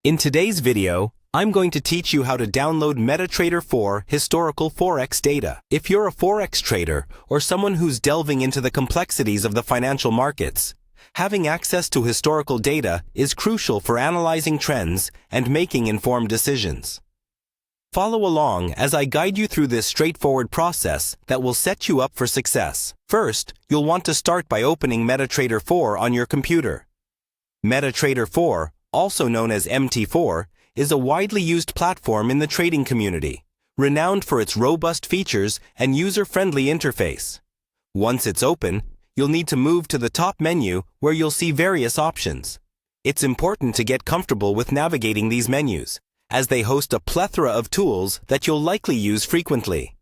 In today's video, I'm going to teach you how to download MetaTrader 4 historical Forex data. If you're a Forex trader or someone who's delving into the complexities of the financial markets, having access to historical data is crucial for analyzing trends and making informed decisions. Follow along as I guide you through this straightforward process that will set you up for success. First, you'll want to start by opening MetaTrader 4 on your computer. MetaTrader 4, also known as MT4, is a widely used platform in the trading community, renowned for its robust features and user-friendly interface. Once it's open, you'll need to move to the top menu where you'll see various options. It's important to get comfortable with navigating these menus, as they host a plethora of tools that you'll likely use frequently.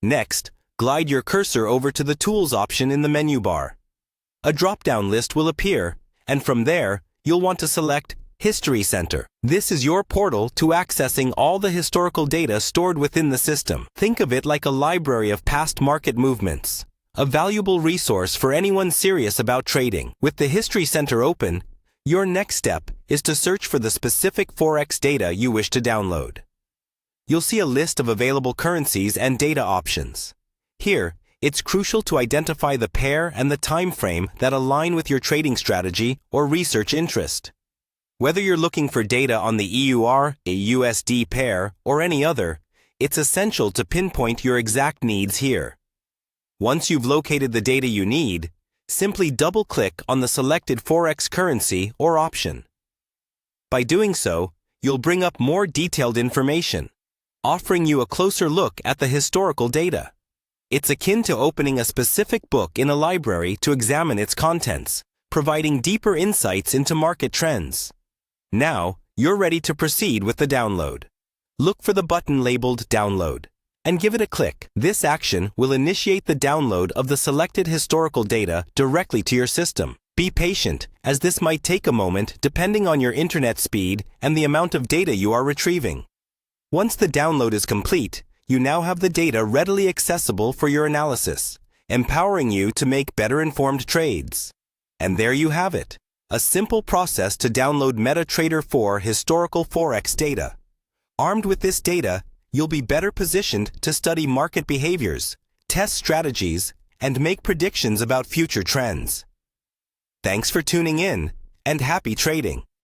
Next, glide your cursor over to the Tools option in the menu bar. A drop-down list will appear, and from there, you'll want to select History Center. This is your portal to accessing all the historical data stored within the system. Think of it like a library of past market movements, a valuable resource for anyone serious about trading. With the History Center open, your next step is to search for the specific Forex data you wish to download. You'll see a list of available currencies and data options. Here, it's crucial to identify the pair and the time frame that align with your trading strategy or research interest. Whether you're looking for data on the EUR, a USD pair, or any other, it's essential to pinpoint your exact needs here. Once you've located the data you need, simply double-click on the selected Forex currency or option. By doing so, you'll bring up more detailed information, offering you a closer look at the historical data. It's akin to opening a specific book in a library to examine its contents, providing deeper insights into market trends. Now, you're ready to proceed with the download. Look for the button labeled Download and give it a click. This action will initiate the download of the selected historical data directly to your system. Be patient, as this might take a moment depending on your internet speed and the amount of data you are retrieving. Once the download is complete, you now have the data readily accessible for your analysis, empowering you to make better informed trades. And there you have it, a simple process to download MetaTrader 4 historical Forex data. Armed with this data, you'll be better positioned to study market behaviors, test strategies, and make predictions about future trends. Thanks for tuning in, and happy trading!